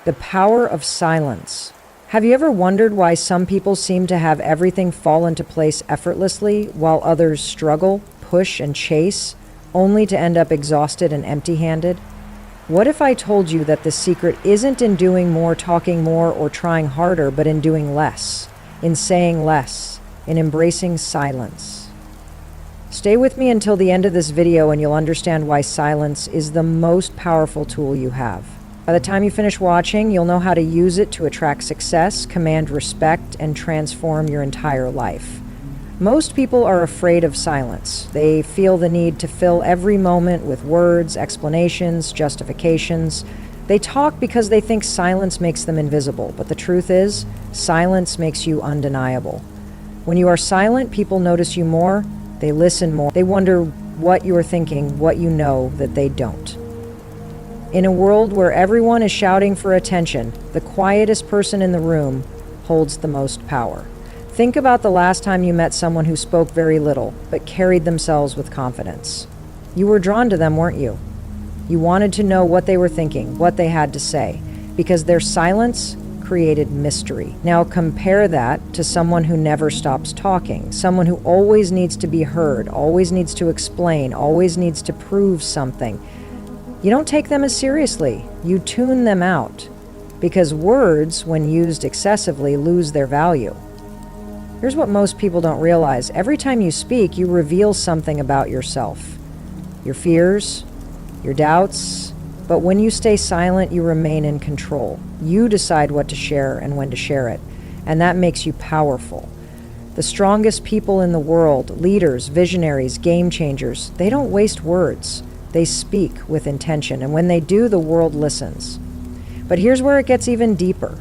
The power of silence. Have you ever wondered why some people seem to have everything fall into place effortlessly while others struggle, push, and chase, only to end up exhausted and empty-handed? What if I told you that the secret isn't in doing more, talking more, or trying harder, but in doing less, in saying less, in embracing silence? Stay with me until the end of this video and you'll understand why silence is the most powerful tool you have. By the time you finish watching, you'll know how to use it to attract success, command respect, and transform your entire life. Most people are afraid of silence. They feel the need to fill every moment with words, explanations, justifications. They talk because they think silence makes them invisible, but the truth is, silence makes you undeniable. When you are silent, people notice you more, they listen more, they wonder what you are thinking, what you know that they don't. In a world where everyone is shouting for attention, the quietest person in the room holds the most power. Think about the last time you met someone who spoke very little, but carried themselves with confidence. You were drawn to them, weren't you? You wanted to know what they were thinking, what they had to say, because their silence created mystery. Now compare that to someone who never stops talking, someone who always needs to be heard, always needs to explain, always needs to prove something. You don't take them as seriously. You tune them out, because words, when used excessively, lose their value. Here's what most people don't realize. Every time you speak, you reveal something about yourself. Your fears, your doubts. But when you stay silent, you remain in control. You decide what to share and when to share it. And that makes you powerful. The strongest people in the world, leaders, visionaries, game changers, they don't waste words. They speak with intention, and when they do, the world listens. But here's where it gets even deeper.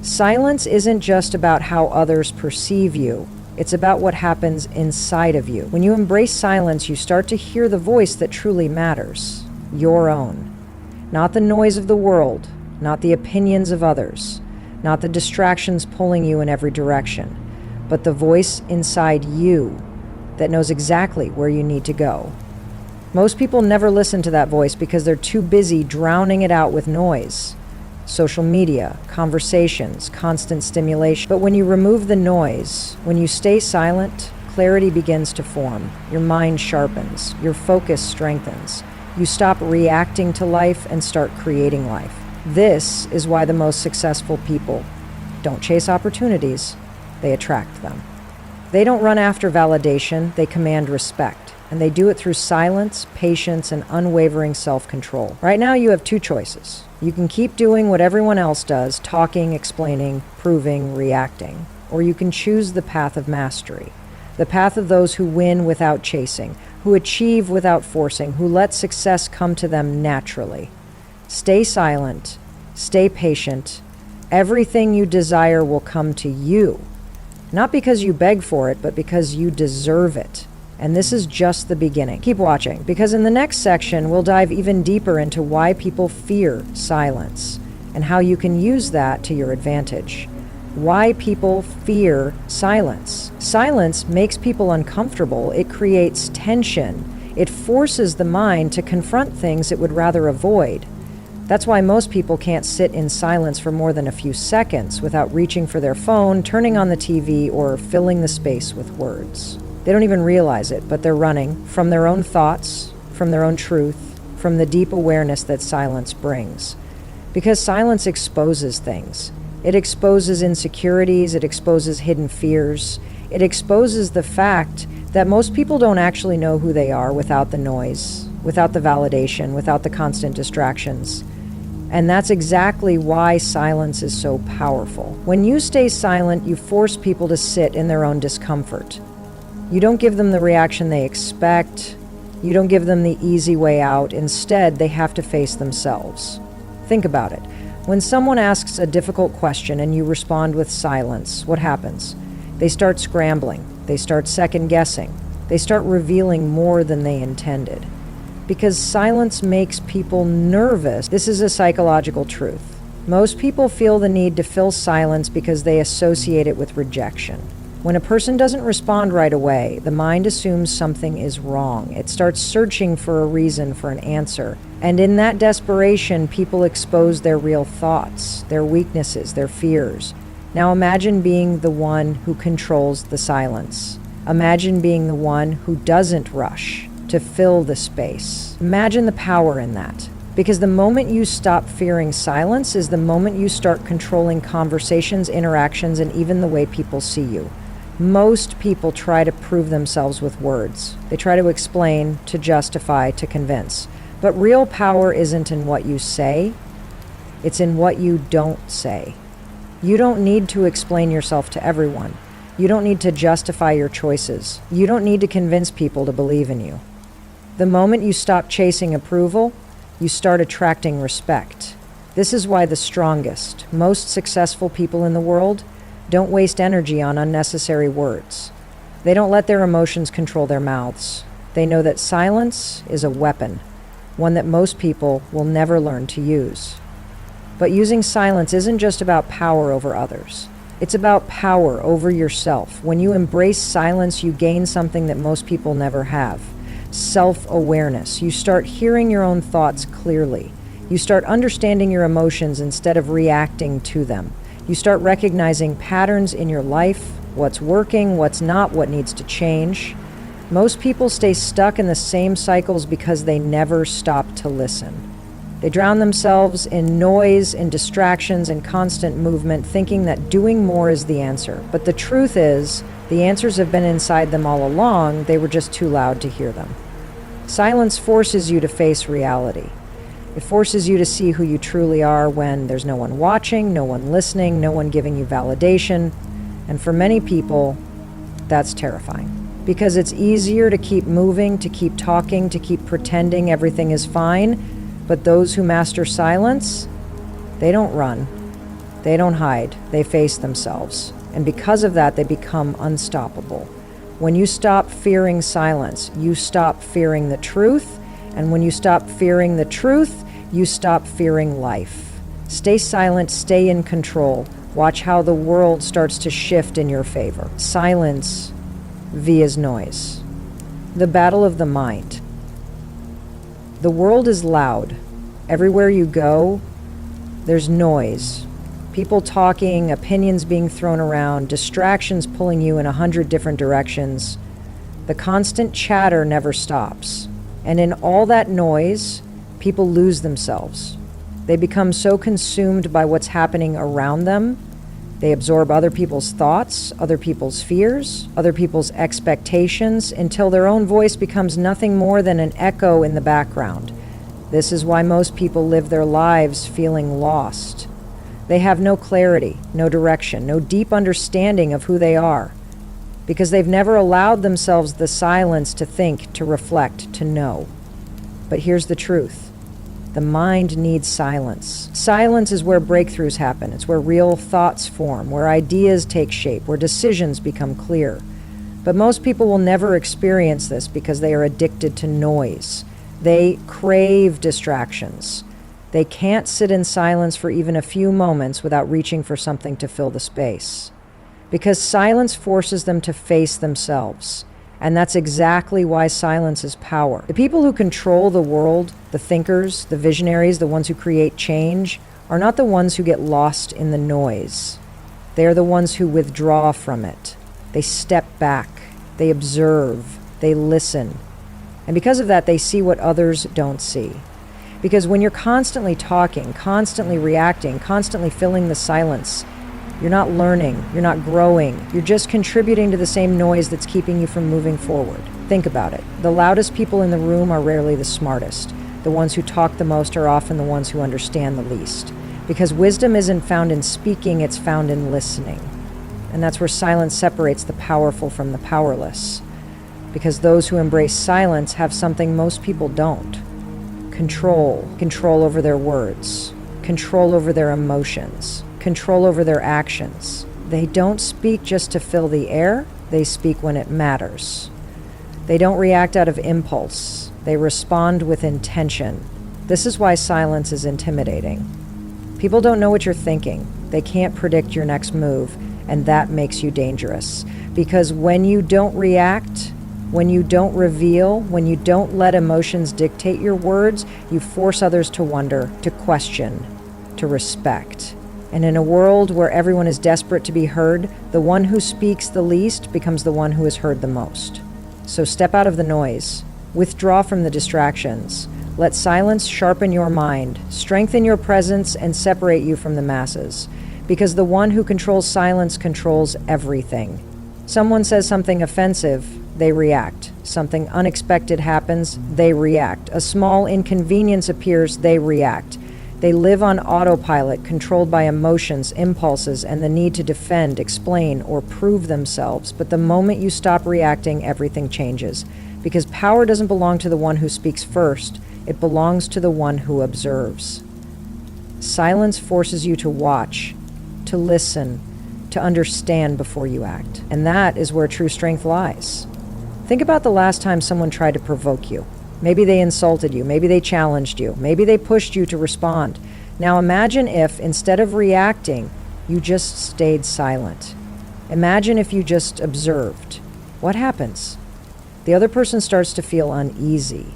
Silence isn't just about how others perceive you. It's about what happens inside of you. When you embrace silence, you start to hear the voice that truly matters, your own. Not the noise of the world, not the opinions of others, not the distractions pulling you in every direction, but the voice inside you that knows exactly where you need to go. Most people never listen to that voice because they're too busy drowning it out with noise. Social media, conversations, constant stimulation. But when you remove the noise, when you stay silent, clarity begins to form. Your mind sharpens. Your focus strengthens. You stop reacting to life and start creating life. This is why the most successful people don't chase opportunities, they attract them. They don't run after validation, they command respect. And they do it through silence, patience, and unwavering self-control. Right now, you have two choices. You can keep doing what everyone else does, talking, explaining, proving, reacting. Or you can choose the path of mastery, the path of those who win without chasing, who achieve without forcing, who let success come to them naturally. Stay silent, stay patient. Everything you desire will come to you, not because you beg for it, but because you deserve it. And this is just the beginning. Keep watching, because in the next section, we'll dive even deeper into why people fear silence and how you can use that to your advantage. Why people fear silence. Silence makes people uncomfortable. It creates tension. It forces the mind to confront things it would rather avoid. That's why most people can't sit in silence for more than a few seconds without reaching for their phone, turning on the TV, or filling the space with words. They don't even realize it, but they're running from their own thoughts, from their own truth, from the deep awareness that silence brings. Because silence exposes things. It exposes insecurities, it exposes hidden fears, it exposes the fact that most people don't actually know who they are without the noise, without the validation, without the constant distractions. And that's exactly why silence is so powerful. When you stay silent, you force people to sit in their own discomfort. You don't give them the reaction they expect. You don't give them the easy way out. Instead, they have to face themselves. Think about it. When someone asks a difficult question and you respond with silence, what happens? They start scrambling. They start second-guessing. They start revealing more than they intended. Because silence makes people nervous. This is a psychological truth. Most people feel the need to fill silence because they associate it with rejection. When a person doesn't respond right away, the mind assumes something is wrong. It starts searching for a reason, for an answer. And in that desperation, people expose their real thoughts, their weaknesses, their fears. Now imagine being the one who controls the silence. Imagine being the one who doesn't rush to fill the space. Imagine the power in that. Because the moment you stop fearing silence is the moment you start controlling conversations, interactions, and even the way people see you. Most people try to prove themselves with words. They try to explain, to justify, to convince. But real power isn't in what you say, it's in what you don't say. You don't need to explain yourself to everyone. You don't need to justify your choices. You don't need to convince people to believe in you. The moment you stop chasing approval, you start attracting respect. This is why the strongest, most successful people in the world don't waste energy on unnecessary words. They don't let their emotions control their mouths. They know that silence is a weapon, one that most people will never learn to use. But using silence isn't just about power over others. It's about power over yourself. When you embrace silence, you gain something that most people never have. Self-awareness. You start hearing your own thoughts clearly. You start understanding your emotions instead of reacting to them. You start recognizing patterns in your life, what's working, what's not, what needs to change. Most people stay stuck in the same cycles because they never stop to listen. They drown themselves in noise, in distractions, in constant movement, thinking that doing more is the answer. But the truth is, the answers have been inside them all along, they were just too loud to hear them. Silence forces you to face reality. It forces you to see who you truly are when there's no one watching, no one listening, no one giving you validation. And for many people, that's terrifying. Because it's easier to keep moving, to keep talking, to keep pretending everything is fine. But those who master silence, they don't run. They don't hide. They face themselves. And because of that, they become unstoppable. When you stop fearing silence, you stop fearing the truth. And when you stop fearing the truth, you stop fearing life. Stay silent, stay in control. Watch how the world starts to shift in your favor. Silence vs. noise. The battle of the mind. The world is loud. Everywhere you go, there's noise. People talking, opinions being thrown around, distractions pulling you in 100 different directions. The constant chatter never stops. And in all that noise, people lose themselves. They become so consumed by what's happening around them. They absorb other people's thoughts, other people's fears, other people's expectations, until their own voice becomes nothing more than an echo in the background. This is why most people live their lives feeling lost. They have no clarity, no direction, no deep understanding of who they are, because they've never allowed themselves the silence to think, to reflect, to know. But here's the truth. The mind needs silence. Silence is where breakthroughs happen. It's where real thoughts form, where ideas take shape, where decisions become clear. But most people will never experience this because they are addicted to noise. They crave distractions. They can't sit in silence for even a few moments without reaching for something to fill the space. Because silence forces them to face themselves. And that's exactly why silence is power. The people who control the world, the thinkers, the visionaries, the ones who create change, are not the ones who get lost in the noise. They are the ones who withdraw from it. They step back. They observe. They listen. And because of that, they see what others don't see. Because when you're constantly talking, constantly reacting, constantly filling the silence, you're not learning, you're not growing, you're just contributing to the same noise that's keeping you from moving forward. Think about it. The loudest people in the room are rarely the smartest. The ones who talk the most are often the ones who understand the least. Because wisdom isn't found in speaking, it's found in listening. And that's where silence separates the powerful from the powerless. Because those who embrace silence have something most people don't. Control. Control over their words. Control over their emotions. Control over their actions. They don't speak just to fill the air. They speak when it matters. They don't react out of impulse. They respond with intention. This is why silence is intimidating. People don't know what you're thinking. They can't predict your next move. and that makes you dangerous. Because when you don't react, when you don't reveal, when you don't let emotions dictate your words, you force others to wonder, to question, to respect. And in a world where everyone is desperate to be heard, the one who speaks the least becomes the one who is heard the most. So step out of the noise. Withdraw from the distractions. Let silence sharpen your mind, strengthen your presence, and separate you from the masses. Because the one who controls silence controls everything. Someone says something offensive, they react. Something unexpected happens, they react. A small inconvenience appears, they react. They live on autopilot, controlled by emotions, impulses, and the need to defend, explain, or prove themselves. But the moment you stop reacting, everything changes. Because power doesn't belong to the one who speaks first, it belongs to the one who observes. Silence forces you to watch, to listen, to understand before you act. And that is where true strength lies. Think about the last time someone tried to provoke you. Maybe they insulted you, maybe they challenged you, maybe they pushed you to respond. Now imagine if, instead of reacting, you just stayed silent. Imagine if you just observed. What happens? The other person starts to feel uneasy.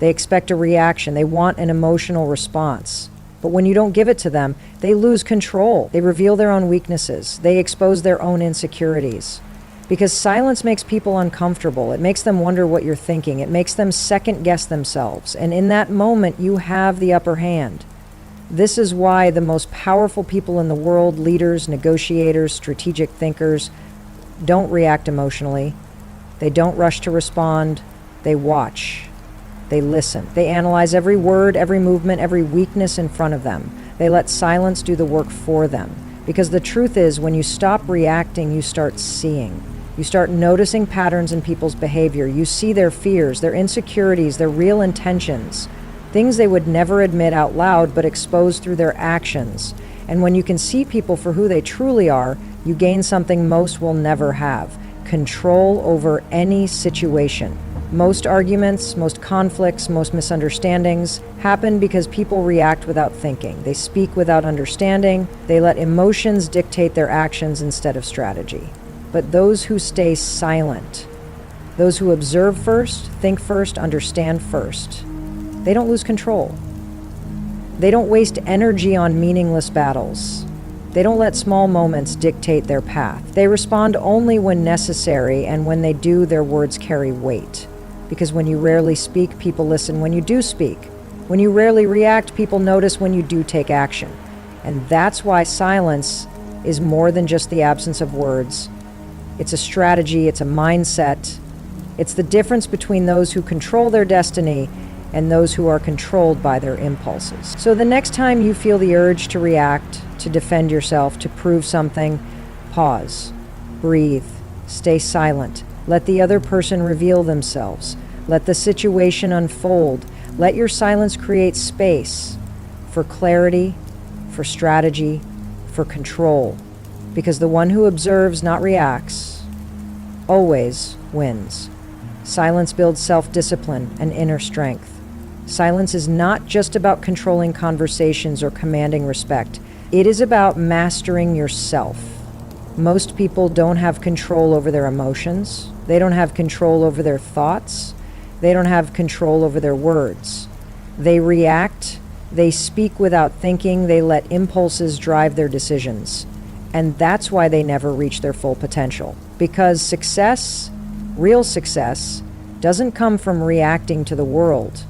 They expect a reaction, they want an emotional response. But when you don't give it to them, they lose control. They reveal their own weaknesses. They expose their own insecurities. Because silence makes people uncomfortable. It makes them wonder what you're thinking. It makes them second guess themselves. And in that moment, you have the upper hand. This is why the most powerful people in the world, leaders, negotiators, strategic thinkers, don't react emotionally. They don't rush to respond. They watch. They listen. They analyze every word, every movement, every weakness in front of them. They let silence do the work for them. Because the truth is, when you stop reacting, you start seeing. You start noticing patterns in people's behavior. You see their fears, their insecurities, their real intentions. Things they would never admit out loud, but expose through their actions. And when you can see people for who they truly are, you gain something most will never have: control over any situation. Most arguments, most conflicts, most misunderstandings happen because people react without thinking. They speak without understanding. They let emotions dictate their actions instead of strategy. But those who stay silent, those who observe first, think first, understand first, they don't lose control. They don't waste energy on meaningless battles. They don't let small moments dictate their path. They respond only when necessary, and when they do, their words carry weight. Because when you rarely speak, people listen when you do speak. When you rarely react, people notice when you do take action. And that's why silence is more than just the absence of words. It's a strategy, it's a mindset. It's the difference between those who control their destiny and those who are controlled by their impulses. So the next time you feel the urge to react, to defend yourself, to prove something, pause, breathe, stay silent. Let the other person reveal themselves. Let the situation unfold. Let your silence create space for clarity, for strategy, for control. Because the one who observes, not reacts, always wins. Silence builds self-discipline and inner strength. Silence is not just about controlling conversations or commanding respect. It is about mastering yourself. Most people don't have control over their emotions. They don't have control over their thoughts. They don't have control over their words. They react. They speak without thinking. They let impulses drive their decisions. And that's why they never reach their full potential. Because success, real success, doesn't come from reacting to the world.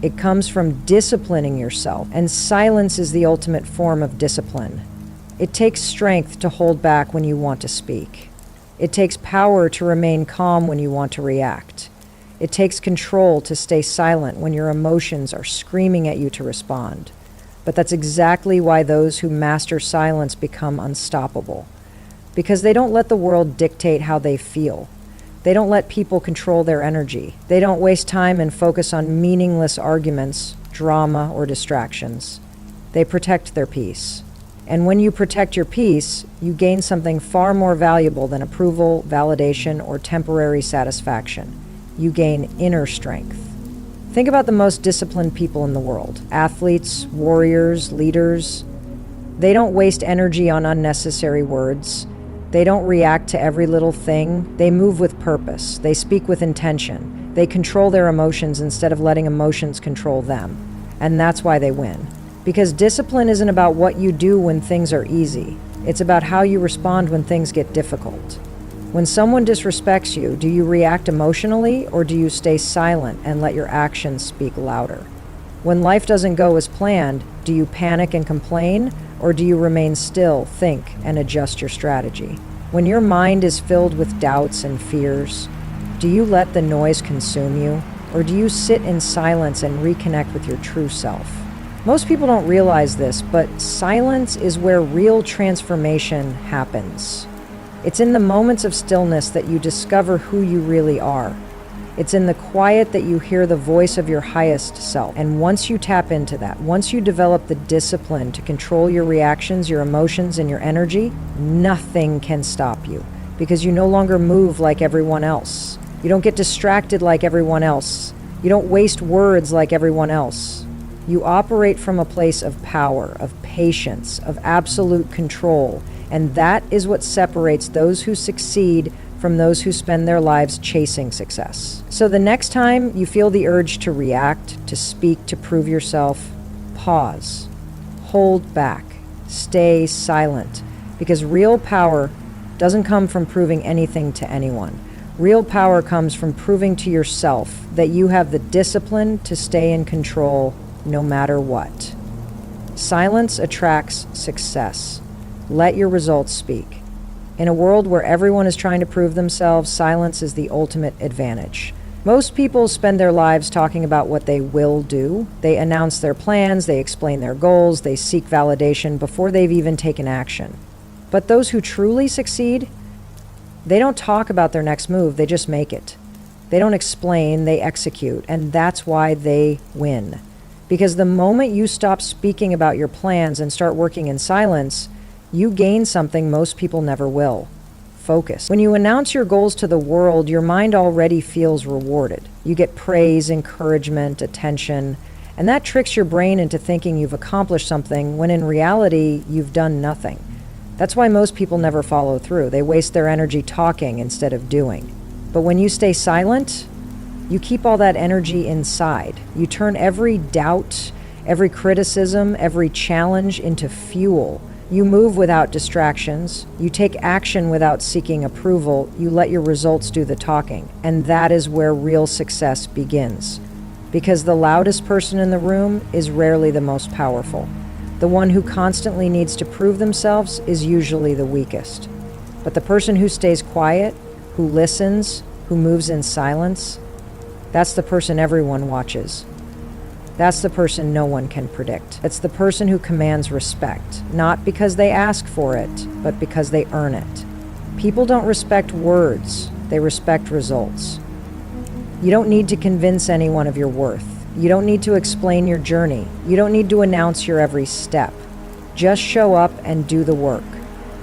It comes from disciplining yourself. And silence is the ultimate form of discipline. It takes strength to hold back when you want to speak. It takes power to remain calm when you want to react. It takes control to stay silent when your emotions are screaming at you to respond. But that's exactly why those who master silence become unstoppable. Because they don't let the world dictate how they feel. They don't let people control their energy. They don't waste time and focus on meaningless arguments, drama, or distractions. They protect their peace. And when you protect your peace, you gain something far more valuable than approval, validation, or temporary satisfaction. You gain inner strength. Think about the most disciplined people in the world. Athletes, warriors, leaders. They don't waste energy on unnecessary words. They don't react to every little thing. They move with purpose. They speak with intention. They control their emotions instead of letting emotions control them. And that's why they win. Because discipline isn't about what you do when things are easy. It's about how you respond when things get difficult. When someone disrespects you, do you react emotionally or do you stay silent and let your actions speak louder? When life doesn't go as planned, do you panic and complain or do you remain still, think, and adjust your strategy? When your mind is filled with doubts and fears, do you let the noise consume you or do you sit in silence and reconnect with your true self? Most people don't realize this, but silence is where real transformation happens. It's in the moments of stillness that you discover who you really are. It's in the quiet that you hear the voice of your highest self. And once you tap into that, once you develop the discipline to control your reactions, your emotions, and your energy, nothing can stop you because you no longer move like everyone else. You don't get distracted like everyone else. You don't waste words like everyone else. You operate from a place of power, of patience, of absolute control. And that is what separates those who succeed from those who spend their lives chasing success. So the next time you feel the urge to react, to speak, to prove yourself, pause, hold back, stay silent, because real power doesn't come from proving anything to anyone. Real power comes from proving to yourself that you have the discipline to stay in control no matter what. Silence attracts success. Let your results speak. In a world where everyone is trying to prove themselves, silence is the ultimate advantage. Most people spend their lives talking about what they will do. They announce their plans, they explain their goals, they seek validation before they've even taken action. But those who truly succeed, they don't talk about their next move, they just make it. They don't explain, they execute, and that's why they win. Because the moment you stop speaking about your plans and start working in silence, you gain something most people never will: focus. When you announce your goals to the world, your mind already feels rewarded. You get praise, encouragement, attention, and that tricks your brain into thinking you've accomplished something when in reality, you've done nothing. That's why most people never follow through. They waste their energy talking instead of doing. But when you stay silent, you keep all that energy inside. You turn every doubt, every criticism, every challenge into fuel. You move without distractions. You take action without seeking approval. You let your results do the talking. And that is where real success begins. Because the loudest person in the room is rarely the most powerful. The one who constantly needs to prove themselves is usually the weakest. But the person who stays quiet, who listens, who moves in silence, that's the person everyone watches. That's the person no one can predict. It's the person who commands respect, not because they ask for it, but because they earn it. People don't respect words, they respect results. You don't need to convince anyone of your worth. You don't need to explain your journey. You don't need to announce your every step. Just show up and do the work.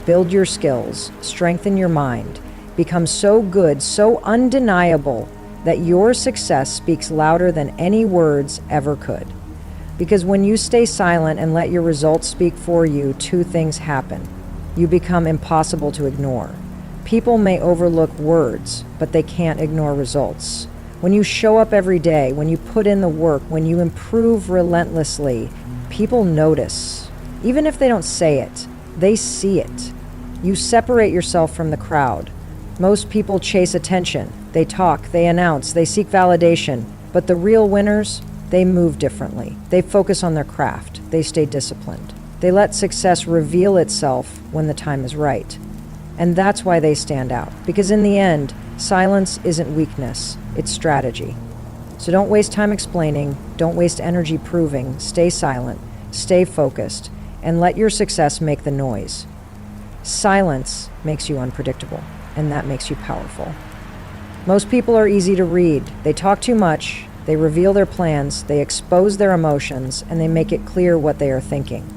Build your skills, strengthen your mind, become so good, so undeniable that your success speaks louder than any words ever could. Because when you stay silent and let your results speak for you, two things happen. You become impossible to ignore. People may overlook words, but they can't ignore results. When you show up every day, when you put in the work, when you improve relentlessly, people notice. Even if they don't say it, they see it. You separate yourself from the crowd. Most people chase attention. They talk, they announce, they seek validation. But the real winners, they move differently. They focus on their craft. They stay disciplined. They let success reveal itself when the time is right. And that's why they stand out. Because in the end, silence isn't weakness, it's strategy. So don't waste time explaining, don't waste energy proving, stay silent, stay focused, and let your success make the noise. Silence makes you unpredictable, and that makes you powerful. Most people are easy to read. They talk too much, they reveal their plans, they expose their emotions, and they make it clear what they are thinking.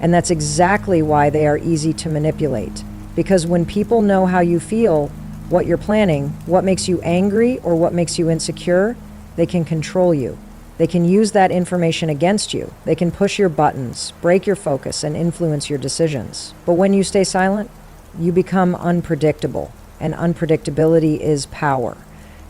And that's exactly why they are easy to manipulate. Because when people know how you feel, what you're planning, what makes you angry or what makes you insecure, they can control you. They can use that information against you. They can push your buttons, break your focus, and influence your decisions. But when you stay silent, You become unpredictable, and unpredictability is power.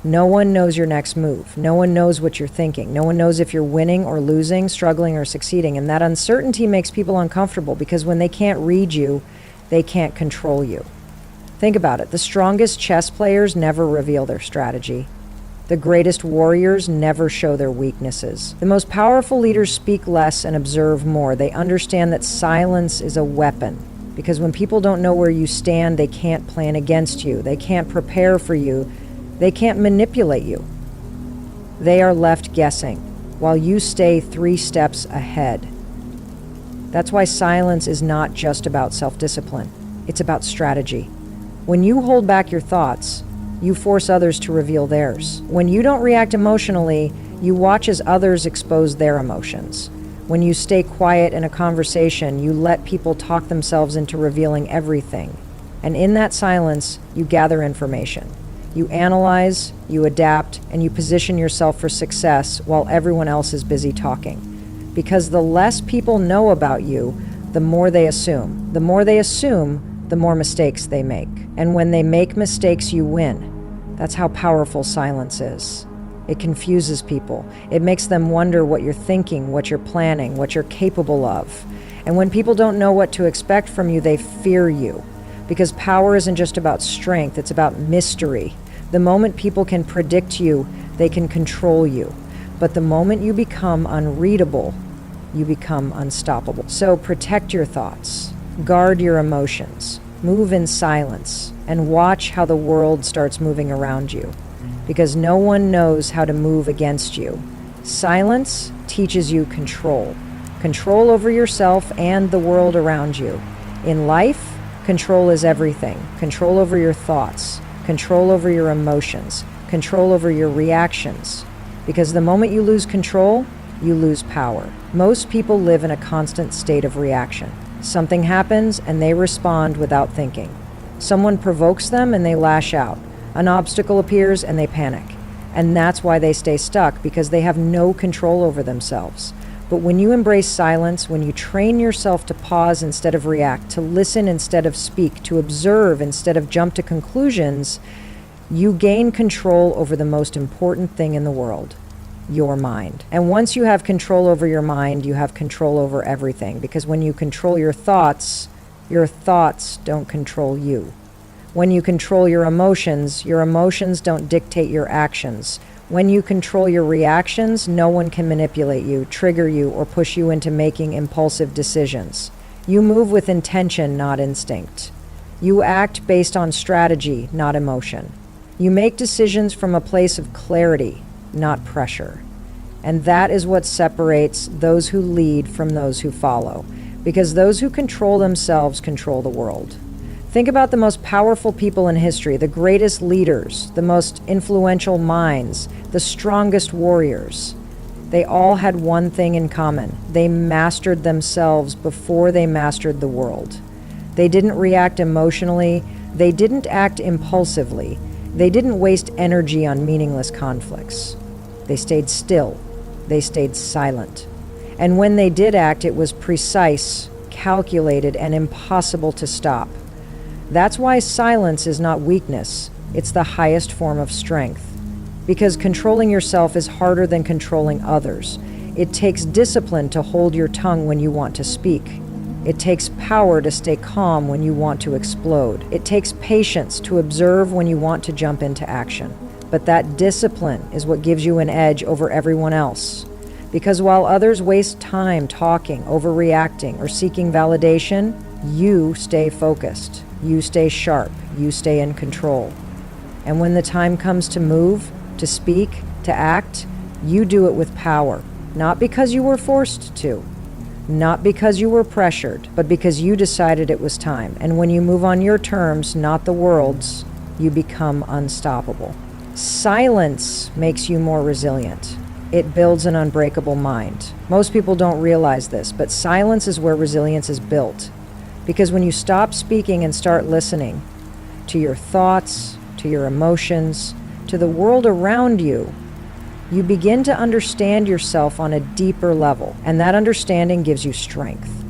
No one knows your next move. No one knows what you're thinking. No one knows if you're winning or losing, struggling or succeeding. And that uncertainty makes people uncomfortable because when they can't read you, they can't control you. Think about it. The strongest chess players never reveal their strategy. The greatest warriors never show their weaknesses. The most powerful leaders speak less and observe more. They understand that silence is a weapon. Because when people don't know where you stand, they can't plan against you. They can't prepare for you. They can't manipulate you. They are left guessing, while you stay 3 steps ahead. That's why silence is not just about self-discipline. It's about strategy. When you hold back your thoughts, you force others to reveal theirs. When you don't react emotionally, you watch as others expose their emotions. When you stay quiet in a conversation, you let people talk themselves into revealing everything. And in that silence, you gather information. You analyze, you adapt, and you position yourself for success while everyone else is busy talking. Because the less people know about you, the more they assume. The more they assume, the more mistakes they make. And when they make mistakes, you win. That's how powerful silence is. It confuses people. It makes them wonder what you're thinking, what you're planning, what you're capable of. And when people don't know what to expect from you, they fear you. Because power isn't just about strength, it's about mystery. The moment people can predict you, they can control you. But the moment you become unreadable, you become unstoppable. So protect your thoughts, guard your emotions, move in silence, and watch how the world starts moving around you. Because no one knows how to move against you. Silence teaches you control. Control over yourself and the world around you. In life, control is everything. Control over your thoughts. Control over your emotions. Control over your reactions. Because the moment you lose control, you lose power. Most people live in a constant state of reaction. Something happens and they respond without thinking. Someone provokes them and they lash out. An obstacle appears and they panic. And that's why they stay stuck, because they have no control over themselves. But when you embrace silence, when you train yourself to pause instead of react, to listen instead of speak, to observe instead of jump to conclusions, you gain control over the most important thing in the world, your mind. And once you have control over your mind, you have control over everything. Because when you control your thoughts don't control you. When you control your emotions don't dictate your actions. When you control your reactions, no one can manipulate you, trigger you, or push you into making impulsive decisions. You move with intention, not instinct. You act based on strategy, not emotion. You make decisions from a place of clarity, not pressure. And that is what separates those who lead from those who follow. Because those who control themselves control the world. Think about the most powerful people in history, the greatest leaders, the most influential minds, the strongest warriors. They all had one thing in common. They mastered themselves before they mastered the world. They didn't react emotionally. They didn't act impulsively. They didn't waste energy on meaningless conflicts. They stayed still. They stayed silent. And when they did act, it was precise, calculated, and impossible to stop. That's why silence is not weakness. It's the highest form of strength. Because controlling yourself is harder than controlling others. It takes discipline to hold your tongue when you want to speak. It takes power to stay calm when you want to explode. It takes patience to observe when you want to jump into action. But that discipline is what gives you an edge over everyone else. Because while others waste time talking, overreacting, or seeking validation, you stay focused. You stay sharp. You stay in control. And when the time comes to move, to speak, to act, you do it with power. Not because you were forced to. Not because you were pressured, but because you decided it was time. And when you move on your terms, not the world's, you become unstoppable. Silence makes you more resilient. It builds an unbreakable mind. Most people don't realize this, but silence is where resilience is built. Because when you stop speaking and start listening to your thoughts, to your emotions, to the world around you, you begin to understand yourself on a deeper level, and that understanding gives you strength.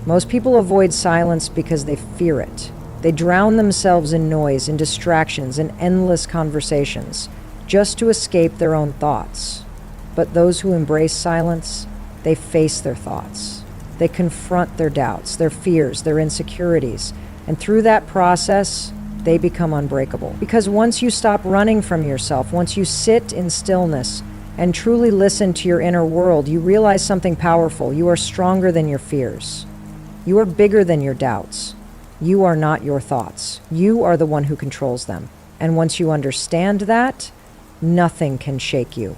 Most people avoid silence because they fear it. They drown themselves in noise, in distractions, in endless conversations, just to escape their own thoughts. But those who embrace silence, they face their thoughts. They confront their doubts, their fears, their insecurities, and through that process, they become unbreakable. Because once you stop running from yourself, once you sit in stillness and truly listen to your inner world, you realize something powerful. You are stronger than your fears. You are bigger than your doubts. You are not your thoughts. You are the one who controls them. And once you understand that, nothing can shake you.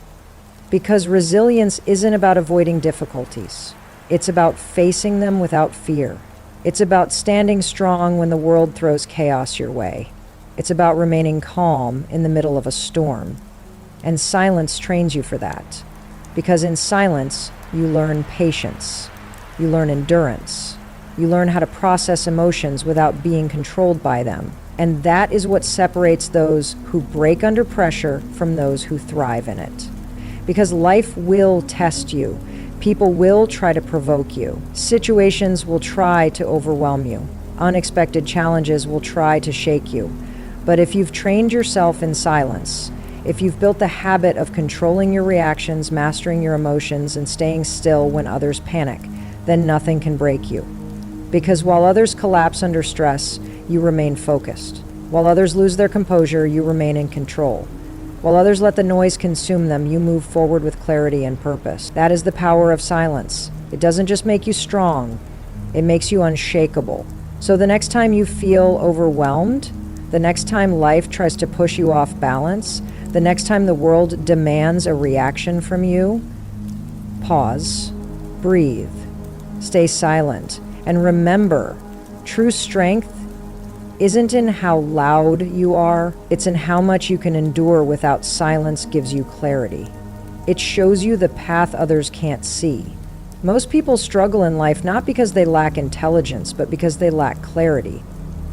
Because resilience isn't about avoiding difficulties. It's about facing them without fear. It's about standing strong when the world throws chaos your way. It's about remaining calm in the middle of a storm. And silence trains you for that. Because in silence, you learn patience. You learn endurance. You learn how to process emotions without being controlled by them. And that is what separates those who break under pressure from those who thrive in it. Because life will test you. People will try to provoke you. Situations will try to overwhelm you. Unexpected challenges will try to shake you. But if you've trained yourself in silence, if you've built the habit of controlling your reactions, mastering your emotions, and staying still when others panic, then nothing can break you. Because while others collapse under stress, you remain focused. While others lose their composure, you remain in control. While others let the noise consume them, you move forward with clarity and purpose. That is the power of silence. It doesn't just make you strong, it makes you unshakable. So the next time you feel overwhelmed, the next time life tries to push you off balance, the next time the world demands a reaction from you, pause, breathe, stay silent, and remember, true strength isn't in how loud you are, it's in how much you can endure without silence gives you clarity. It shows you the path others can't see. Most people struggle in life not because they lack intelligence, but because they lack clarity.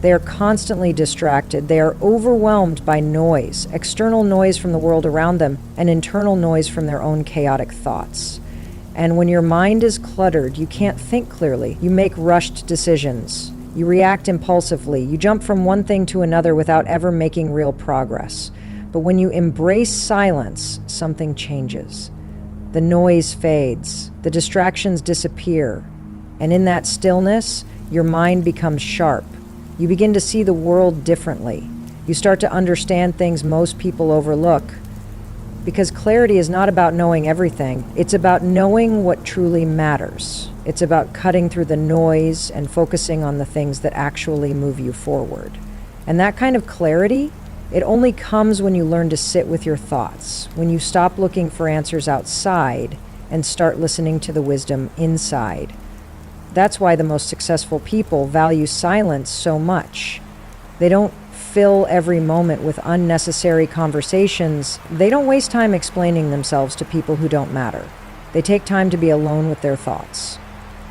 They are constantly distracted. They are overwhelmed by noise, external noise from the world around them, and internal noise from their own chaotic thoughts. And when your mind is cluttered, you can't think clearly. You make rushed decisions. You react impulsively. You jump from one thing to another without ever making real progress. But when you embrace silence, something changes. The noise fades. The distractions disappear. And in that stillness, your mind becomes sharp. You begin to see the world differently. You start to understand things most people overlook. Because clarity is not about knowing everything. It's about knowing what truly matters. It's about cutting through the noise and focusing on the things that actually move you forward. And that kind of clarity, it only comes when you learn to sit with your thoughts, when you stop looking for answers outside and start listening to the wisdom inside. That's why the most successful people value silence so much. They don't fill every moment with unnecessary conversations. They don't waste time explaining themselves to people who don't matter. They take time to be alone with their thoughts,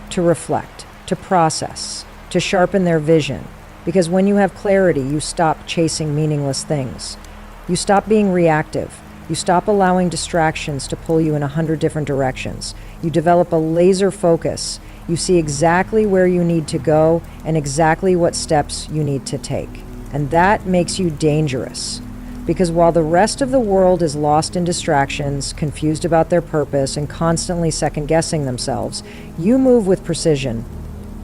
to reflect, to process, to sharpen their vision. Because when you have clarity, you stop chasing meaningless things. You stop being reactive. You stop allowing distractions to pull you in 100 different directions. You develop a laser focus. You see exactly where you need to go and exactly what steps you need to take. And that makes you dangerous. Because while the rest of the world is lost in distractions, confused about their purpose, and constantly second-guessing themselves, you move with precision.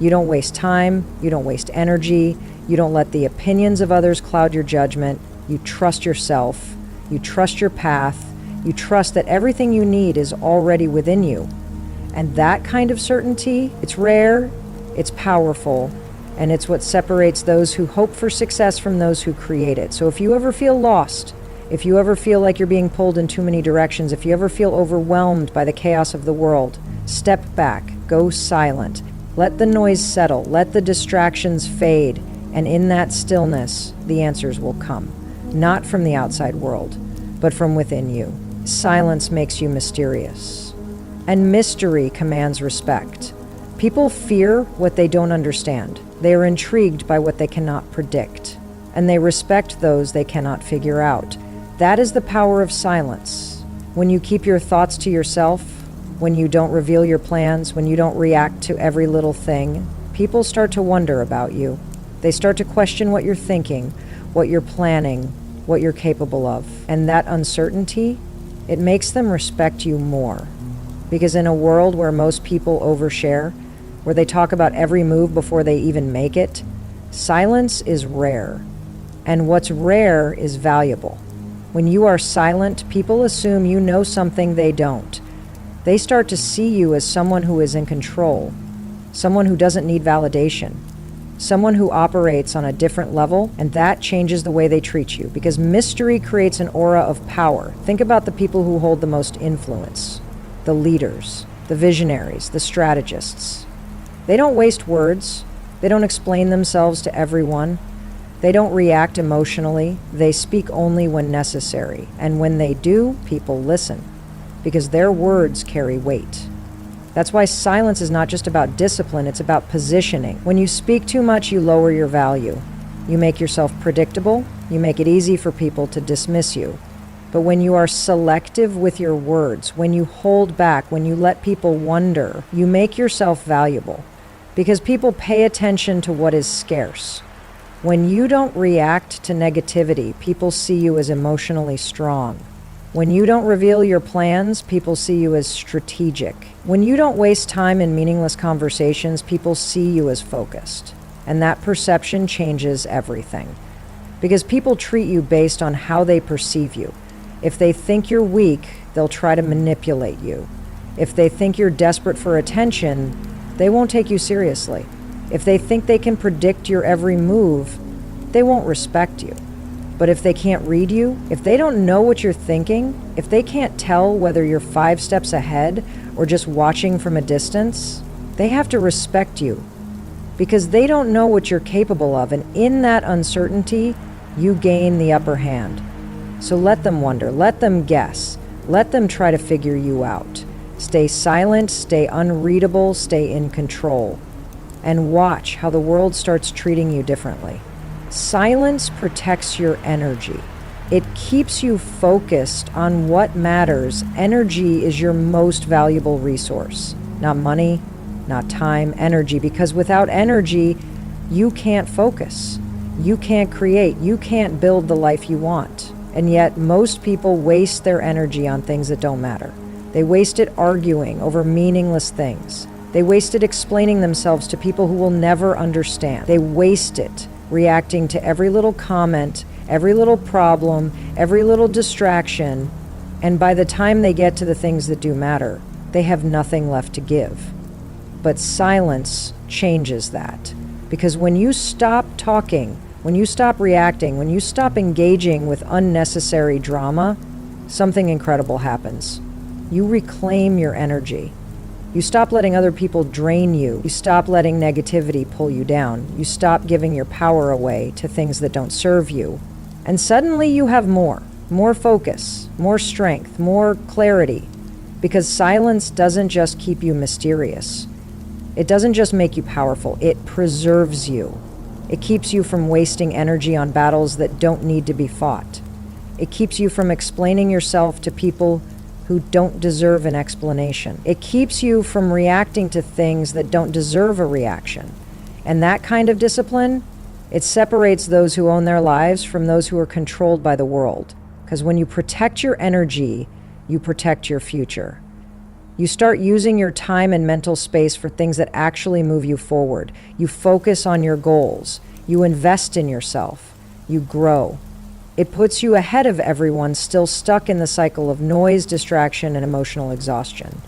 You don't waste time, you don't waste energy, you don't let the opinions of others cloud your judgment. You trust yourself, you trust your path, you trust that everything you need is already within you. And that kind of certainty, it's rare, it's powerful, and it's what separates those who hope for success from those who create it. So if you ever feel lost, if you ever feel like you're being pulled in too many directions, if you ever feel overwhelmed by the chaos of the world, step back, go silent. Let the noise settle, let the distractions fade, and in that stillness, the answers will come. Not from the outside world, but from within you. Silence makes you mysterious. And mystery commands respect. People fear what they don't understand. They are intrigued by what they cannot predict. And they respect those they cannot figure out. That is the power of silence. When you keep your thoughts to yourself, when you don't reveal your plans, when you don't react to every little thing, people start to wonder about you. They start to question what you're thinking, what you're planning, what you're capable of. And that uncertainty, it makes them respect you more. Because in a world where most people overshare, where they talk about every move before they even make it, silence is rare. And what's rare is valuable. When you are silent, people assume you know something they don't. They start to see you as someone who is in control, someone who doesn't need validation, someone who operates on a different level, and that changes the way they treat you, because mystery creates an aura of power. Think about the people who hold the most influence, the leaders, the visionaries, the strategists. They don't waste words. They don't explain themselves to everyone. They don't react emotionally. They speak only when necessary. And when they do, people listen, because their words carry weight. That's why silence is not just about discipline, it's about positioning. When you speak too much, you lower your value. You make yourself predictable. You make it easy for people to dismiss you. But when you are selective with your words, when you hold back, when you let people wonder, you make yourself valuable. Because people pay attention to what is scarce. When you don't react to negativity, people see you as emotionally strong. When you don't reveal your plans, people see you as strategic. When you don't waste time in meaningless conversations, people see you as focused. And that perception changes everything. Because people treat you based on how they perceive you. If they think you're weak, they'll try to manipulate you. If they think you're desperate for attention, they won't take you seriously. If they think they can predict your every move, they won't respect you. But if they can't read you, if they don't know what you're thinking, if they can't tell whether you're 5 steps ahead or just watching from a distance, they have to respect you because they don't know what you're capable of. And in that uncertainty, you gain the upper hand. So let them wonder, let them guess, let them try to figure you out. Stay silent, stay unreadable, stay in control, and watch how the world starts treating you differently. Silence protects your energy. It keeps you focused on what matters. Energy is your most valuable resource. Not money, not time, energy. Because without energy, you can't focus. You can't create. You can't build the life you want. And yet, most people waste their energy on things that don't matter. They waste it arguing over meaningless things. They waste it explaining themselves to people who will never understand. They waste it reacting to every little comment, every little problem, every little distraction, and by the time they get to the things that do matter, they have nothing left to give. But silence changes that, because when you stop talking, when you stop reacting, when you stop engaging with unnecessary drama, something incredible happens. You reclaim your energy. You stop letting other people drain you. You stop letting negativity pull you down. You stop giving your power away to things that don't serve you. And suddenly you have more focus, more strength, more clarity. Because silence doesn't just keep you mysterious. It doesn't just make you powerful. It preserves you. It keeps you from wasting energy on battles that don't need to be fought. It keeps you from explaining yourself to people who don't deserve an explanation. It keeps you from reacting to things that don't deserve a reaction. And that kind of discipline, it separates those who own their lives from those who are controlled by the world. Because when you protect your energy, you protect your future. You start using your time and mental space for things that actually move you forward. You focus on your goals. You invest in yourself. You grow. It puts you ahead of everyone still stuck in the cycle of noise, distraction, and emotional exhaustion.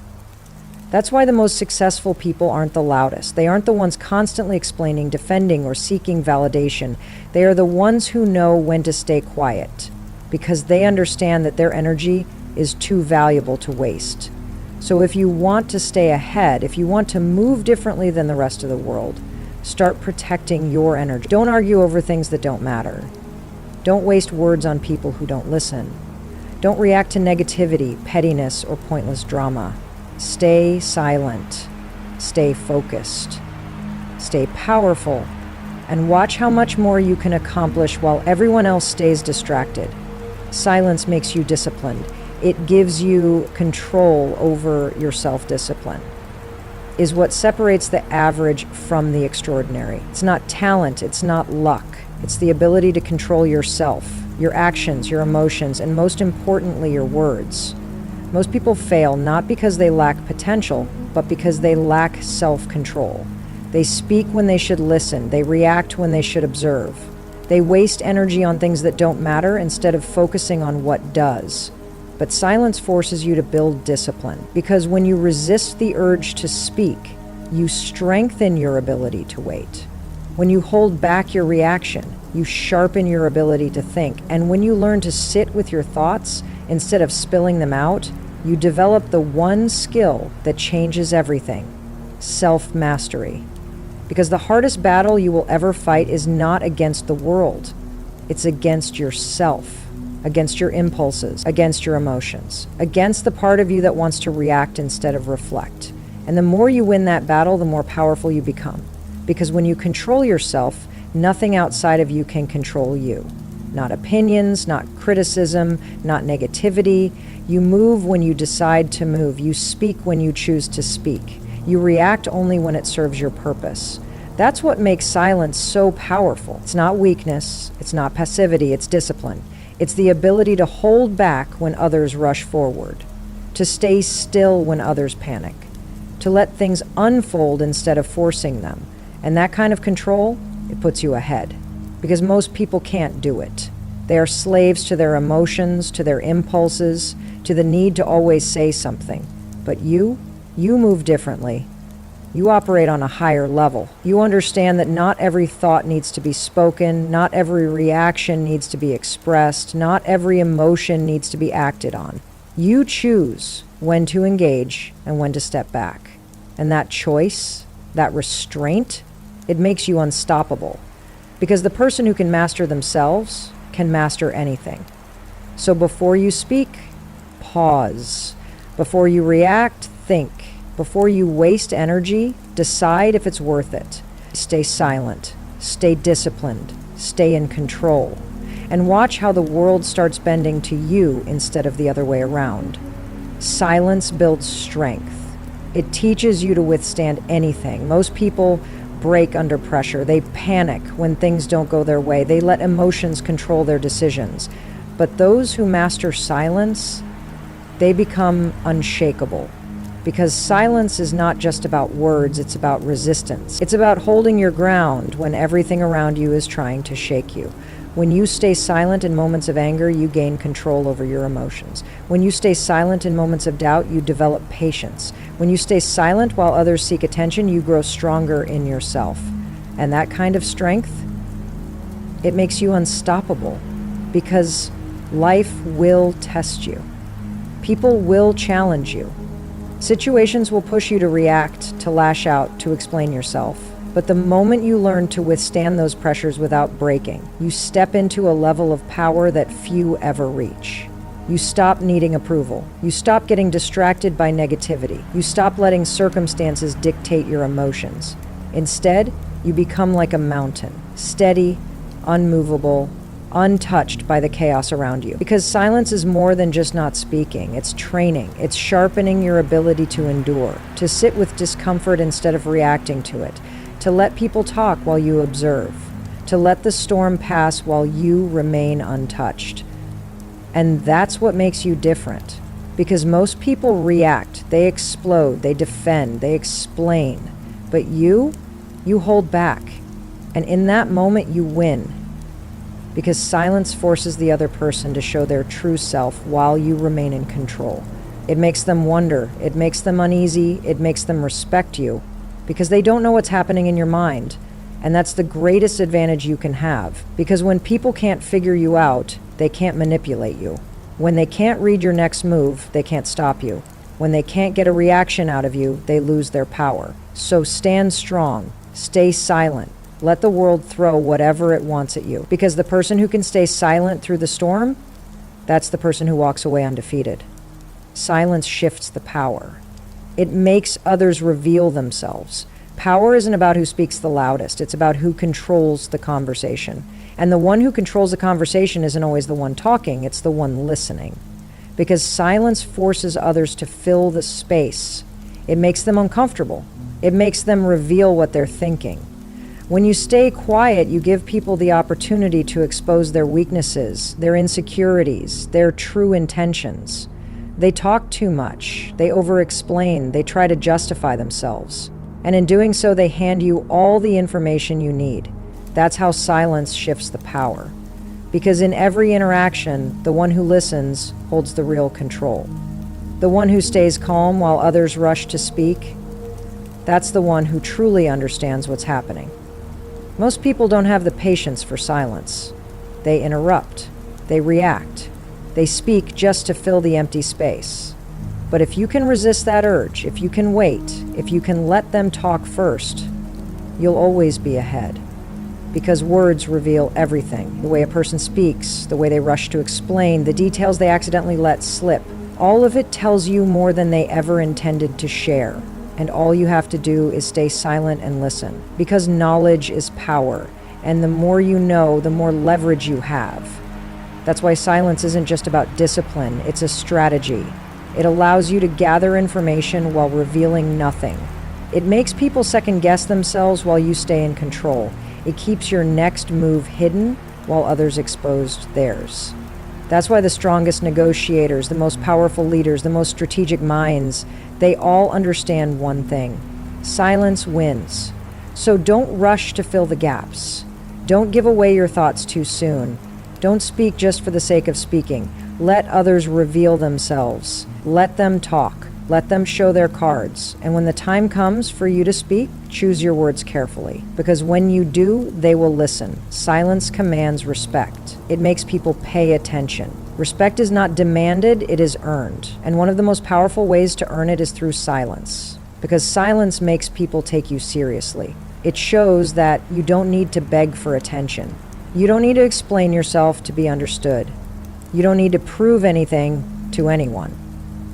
That's why the most successful people aren't the loudest. They aren't the ones constantly explaining, defending, or seeking validation. They are the ones who know when to stay quiet, because they understand that their energy is too valuable to waste. So if you want to stay ahead, if you want to move differently than the rest of the world, start protecting your energy. Don't argue over things that don't matter. Don't waste words on people who don't listen. Don't react to negativity, pettiness, or pointless drama. Stay silent. Stay focused. Stay powerful. And watch how much more you can accomplish while everyone else stays distracted. Silence makes you disciplined. It gives you control over your self-discipline. is what separates the average from the extraordinary. It's not talent, it's not luck. It's the ability to control yourself, your actions, your emotions, and most importantly, your words. Most people fail not because they lack potential, but because they lack self-control. They speak when they should listen. They react when they should observe. They waste energy on things that don't matter instead of focusing on what does. But silence forces you to build discipline, because when you resist the urge to speak, you strengthen your ability to wait. When you hold back your reaction, you sharpen your ability to think. And when you learn to sit with your thoughts instead of spilling them out, you develop the one skill that changes everything: self-mastery. Because the hardest battle you will ever fight is not against the world. It's against yourself, against your impulses, against your emotions, against the part of you that wants to react instead of reflect. And the more you win that battle, the more powerful you become. Because when you control yourself, nothing outside of you can control you. Not opinions, not criticism, not negativity. You move when you decide to move. You speak when you choose to speak. You react only when it serves your purpose. That's what makes silence so powerful. It's not weakness, it's not passivity, it's discipline. It's the ability to hold back when others rush forward, to stay still when others panic, to let things unfold instead of forcing them. And that kind of control, it puts you ahead. Because most people can't do it. They are slaves to their emotions, to their impulses, to the need to always say something. But you move differently. You operate on a higher level. You understand that not every thought needs to be spoken, not every reaction needs to be expressed, not every emotion needs to be acted on. You choose when to engage and when to step back. And that choice, that restraint, it makes you unstoppable. Because the person who can master themselves can master anything. So before you speak, pause. Before you react, think. Before you waste energy, decide if it's worth it. Stay silent, stay disciplined, stay in control, and watch how the world starts bending to you instead of the other way around. Silence builds strength. It teaches you to withstand anything. Most people break under pressure. They panic when things don't go their way. They let emotions control their decisions. But those who master silence, they become unshakable. Because silence is not just about words, it's about resistance. It's about holding your ground when everything around you is trying to shake you. When you stay silent in moments of anger, you gain control over your emotions. When you stay silent in moments of doubt, you develop patience. When you stay silent while others seek attention, you grow stronger in yourself. And that kind of strength, it makes you unstoppable. Because life will test you. People will challenge you. Situations will push you to react, to lash out, to explain yourself. But the moment you learn to withstand those pressures without breaking, you step into a level of power that few ever reach. You stop needing approval. You stop getting distracted by negativity. You stop letting circumstances dictate your emotions. Instead, you become like a mountain, steady, unmovable, untouched by the chaos around you. Because silence is more than just not speaking. It's training. It's sharpening your ability to endure, to sit with discomfort instead of reacting to it, to let people talk while you observe, to let the storm pass while you remain untouched. And that's what makes you different. Because most people react, they explode, they defend, they explain. But you hold back. And in that moment, you win. Because silence forces the other person to show their true self while you remain in control. It makes them wonder, it makes them uneasy, it makes them respect you, because they don't know what's happening in your mind. And that's the greatest advantage you can have. Because when people can't figure you out, they can't manipulate you. When they can't read your next move, they can't stop you. When they can't get a reaction out of you, they lose their power. So stand strong, stay silent. Let the world throw whatever it wants at you. Because the person who can stay silent through the storm, that's the person who walks away undefeated. Silence shifts the power. It makes others reveal themselves. Power isn't about who speaks the loudest. It's about who controls the conversation. And the one who controls the conversation isn't always the one talking. It's the one listening. Because silence forces others to fill the space. It makes them uncomfortable. It makes them reveal what they're thinking. When you stay quiet, you give people the opportunity to expose their weaknesses, their insecurities, their true intentions. They talk too much, they over-explain, they try to justify themselves. And in doing so, they hand you all the information you need. That's how silence shifts the power. Because in every interaction, the one who listens holds the real control. The one who stays calm while others rush to speak, that's the one who truly understands what's happening. Most people don't have the patience for silence. They interrupt, they react, they speak just to fill the empty space. But if you can resist that urge, if you can wait, if you can let them talk first, you'll always be ahead. Because words reveal everything. The way a person speaks, the way they rush to explain, the details they accidentally let slip. All of it tells you more than they ever intended to share. And all you have to do is stay silent and listen. Because knowledge is power. And the more you know, the more leverage you have. That's why silence isn't just about discipline, it's a strategy. It allows you to gather information while revealing nothing. It makes people second guess themselves while you stay in control. It keeps your next move hidden while others exposed theirs. That's why the strongest negotiators, the most powerful leaders, the most strategic minds, they all understand one thing. Silence wins. So don't rush to fill the gaps. Don't give away your thoughts too soon. Don't speak just for the sake of speaking. Let others reveal themselves. Let them talk. Let them show their cards. And when the time comes for you to speak, choose your words carefully. Because when you do, they will listen. Silence commands respect. It makes people pay attention. Respect is not demanded, it is earned. And one of the most powerful ways to earn it is through silence. Because silence makes people take you seriously. It shows that you don't need to beg for attention. You don't need to explain yourself to be understood. You don't need to prove anything to anyone.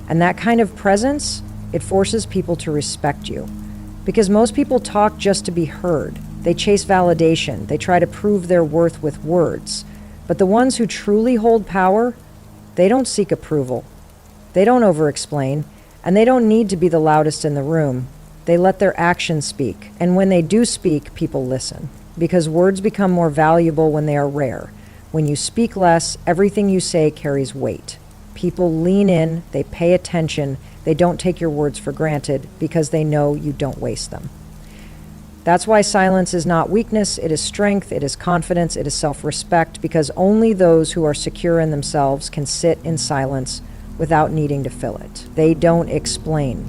And that kind of presence, it forces people to respect you. Because most people talk just to be heard. They chase validation. They try to prove their worth with words. But the ones who truly hold power, they don't seek approval. They don't over-explain. And they don't need to be the loudest in the room. They let their actions speak. And when they do speak, people listen. Because words become more valuable when they are rare. When you speak less, everything you say carries weight. People lean in, they pay attention, they don't take your words for granted because they know you don't waste them. That's why silence is not weakness, it is strength, it is confidence, it is self-respect, because only those who are secure in themselves can sit in silence without needing to fill it. They don't explain.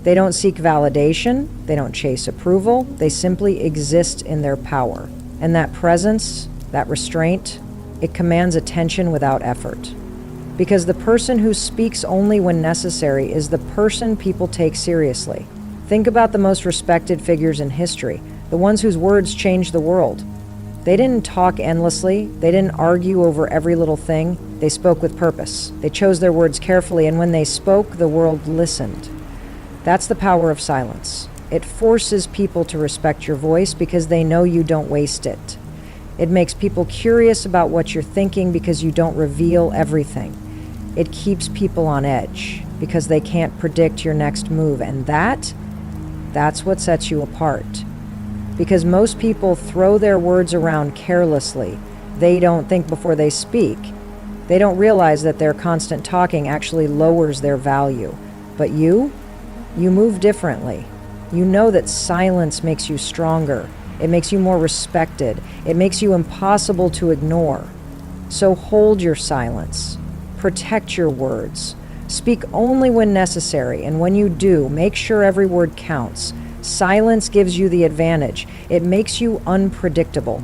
They don't seek validation, they don't chase approval, they simply exist in their power. And that presence, that restraint, it commands attention without effort. Because the person who speaks only when necessary is the person people take seriously. Think about the most respected figures in history, the ones whose words changed the world. They didn't talk endlessly, they didn't argue over every little thing, they spoke with purpose. They chose their words carefully, and when they spoke, the world listened. That's the power of silence. It forces people to respect your voice because they know you don't waste it. It makes people curious about what you're thinking because you don't reveal everything. It keeps people on edge because they can't predict your next move, and that's what sets you apart. Because most people throw their words around carelessly. They don't think before they speak. They don't realize that their constant talking actually lowers their value. But you move differently. You know that silence makes you stronger. It makes you more respected. It makes you impossible to ignore. So hold your silence. Protect your words. Speak only when necessary, and when you do, make sure every word counts. Silence gives you the advantage. It makes you unpredictable.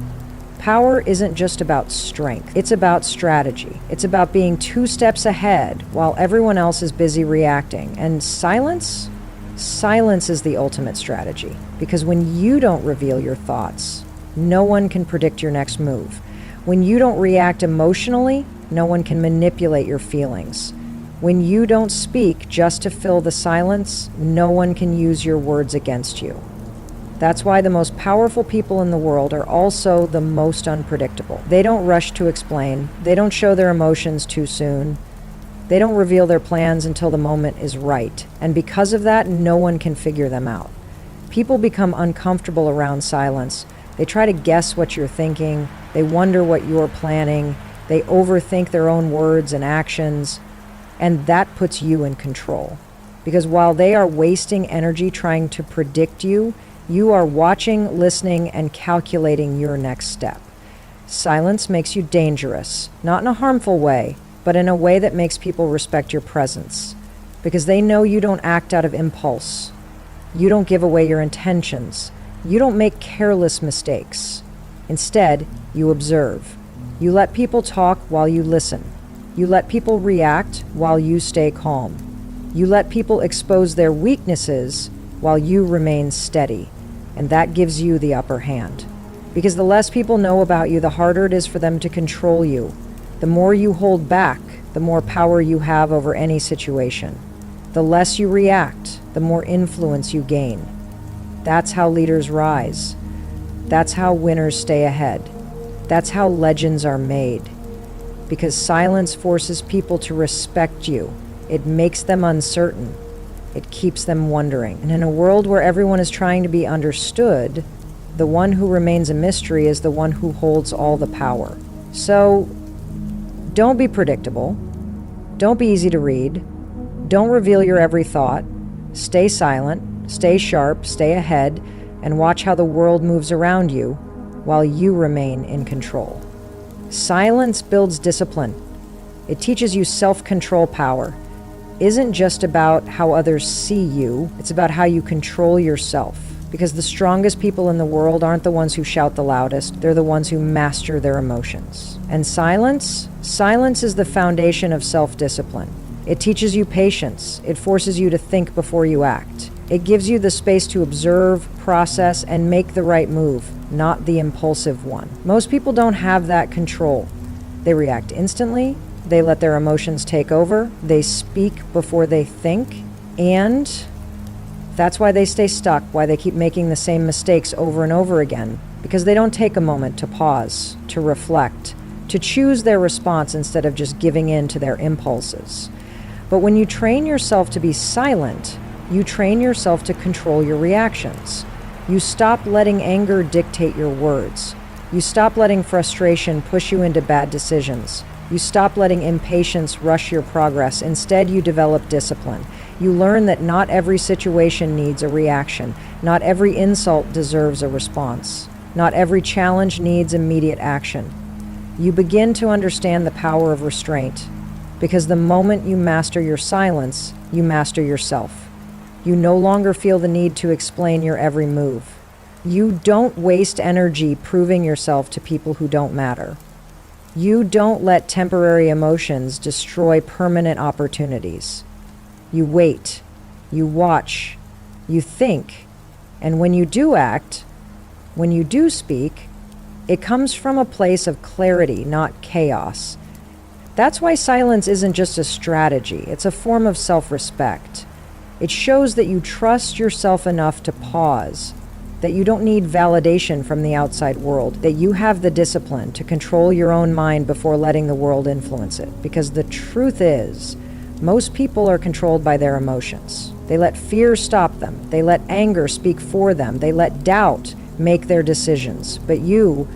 Power isn't just about strength. It's about strategy. It's about being 2 steps ahead while everyone else is busy reacting. And silence? Silence is the ultimate strategy. Because when you don't reveal your thoughts, no one can predict your next move. When you don't react emotionally, no one can manipulate your feelings. When you don't speak just to fill the silence, no one can use your words against you. That's why the most powerful people in the world are also the most unpredictable. They don't rush to explain. They don't show their emotions too soon. They don't reveal their plans until the moment is right. And because of that, no one can figure them out. People become uncomfortable around silence. They try to guess what you're thinking. They wonder what you're planning. They overthink their own words and actions. And that puts you in control. Because while they are wasting energy trying to predict you, you are watching, listening, and calculating your next step. Silence makes you dangerous, not in a harmful way, but in a way that makes people respect your presence. Because they know you don't act out of impulse. You don't give away your intentions. You don't make careless mistakes. Instead, you observe. You let people talk while you listen. You let people react while you stay calm. You let people expose their weaknesses while you remain steady. And that gives you the upper hand. Because the less people know about you, the harder it is for them to control you. The more you hold back, the more power you have over any situation. The less you react, the more influence you gain. That's how leaders rise. That's how winners stay ahead. That's how legends are made. Because silence forces people to respect you. It makes them uncertain. It keeps them wondering. And in a world where everyone is trying to be understood, the one who remains a mystery is the one who holds all the power. So, don't be predictable. Don't be easy to read. Don't reveal your every thought. Stay silent, stay sharp, stay ahead, and watch how the world moves around you while you remain in control. Silence builds discipline. It teaches you self-control power. Isn't just about how others see you, it's about how you control yourself. Because the strongest people in the world aren't the ones who shout the loudest, they're the ones who master their emotions. And silence is the foundation of self-discipline. It teaches you patience. It forces you to think before you act. It gives you the space to observe, process, and make the right move, not the impulsive one. Most people don't have that control. They react instantly. They let their emotions take over. They speak before they think. And that's why they stay stuck, why they keep making the same mistakes over and over again. Because they don't take a moment to pause, to reflect, to choose their response instead of just giving in to their impulses. But when you train yourself to be silent, you train yourself to control your reactions. You stop letting anger dictate your words. You stop letting frustration push you into bad decisions. You stop letting impatience rush your progress. Instead, you develop discipline. You learn that not every situation needs a reaction. Not every insult deserves a response. Not every challenge needs immediate action. You begin to understand the power of restraint. Because the moment you master your silence, you master yourself. You no longer feel the need to explain your every move. You don't waste energy proving yourself to people who don't matter. You don't let temporary emotions destroy permanent opportunities. You wait, you watch, you think, and when you do act, when you do speak, it comes from a place of clarity, not chaos. That's why silence isn't just a strategy, it's a form of self-respect. It shows that you trust yourself enough to pause, that you don't need validation from the outside world, that you have the discipline to control your own mind before letting the world influence it. Because the truth is, most people are controlled by their emotions. They let fear stop them. They let anger speak for them. They let doubt make their decisions. But you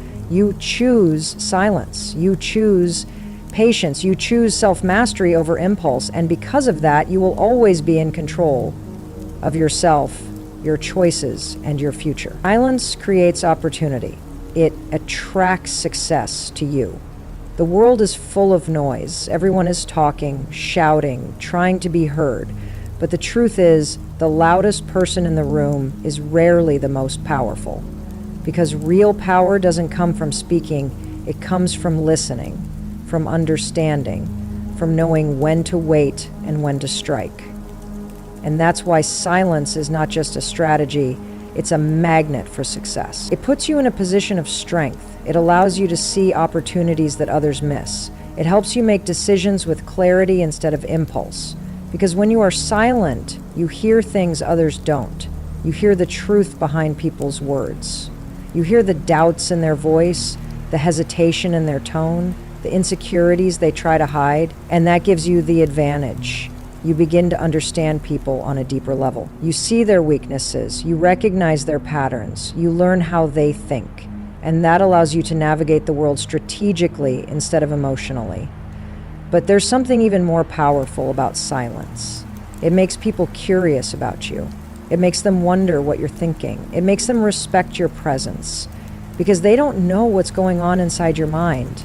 choose silence. You choose patience. You choose self-mastery over impulse. And because of that, you will always be in control of yourself, your choices, and your future. Silence creates opportunity. It attracts success to you. The world is full of noise. Everyone is talking, shouting, trying to be heard. But the truth is, the loudest person in the room is rarely the most powerful. Because real power doesn't come from speaking, it comes from listening, from understanding, from knowing when to wait and when to strike. And that's why silence is not just a strategy, it's a magnet for success. It puts you in a position of strength. It allows you to see opportunities that others miss. It helps you make decisions with clarity instead of impulse. Because when you are silent, you hear things others don't. You hear the truth behind people's words. You hear the doubts in their voice, the hesitation in their tone, the insecurities they try to hide, and that gives you the advantage. you begin to understand people on a deeper level. You see their weaknesses, you recognize their patterns, you learn how they think, and that allows you to navigate the world strategically instead of emotionally. But there's something even more powerful about silence. It makes people curious about you. It makes them wonder what you're thinking. It makes them respect your presence because they don't know what's going on inside your mind.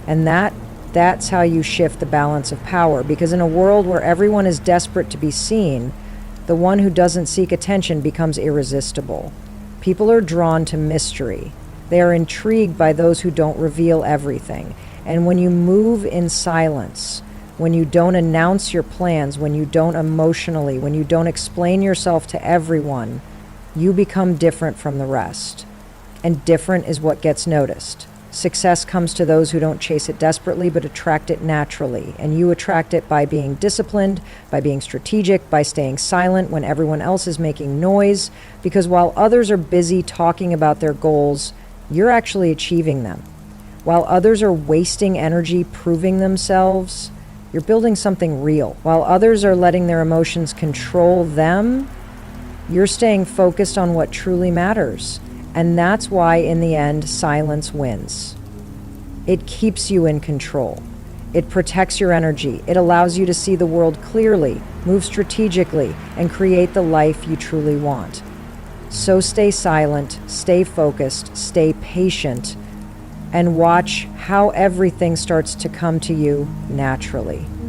And that's how you shift the balance of power, because in a world where everyone is desperate to be seen, the one who doesn't seek attention becomes irresistible. People are drawn to mystery. They are intrigued by those who don't reveal everything. And when you move in silence, when you don't announce your plans, when you don't explain yourself to everyone, you become different from the rest. And different is what gets noticed. Success comes to those who don't chase it desperately, but attract it naturally. And you attract it by being disciplined, by being strategic, by staying silent when everyone else is making noise. Because while others are busy talking about their goals, you're actually achieving them. While others are wasting energy proving themselves, you're building something real. While others are letting their emotions control them, you're staying focused on what truly matters. And that's why, in the end, silence wins. It keeps you in control. It protects your energy. It allows you to see the world clearly, move strategically, and create the life you truly want. So stay silent, stay focused, stay patient, and watch how everything starts to come to you naturally.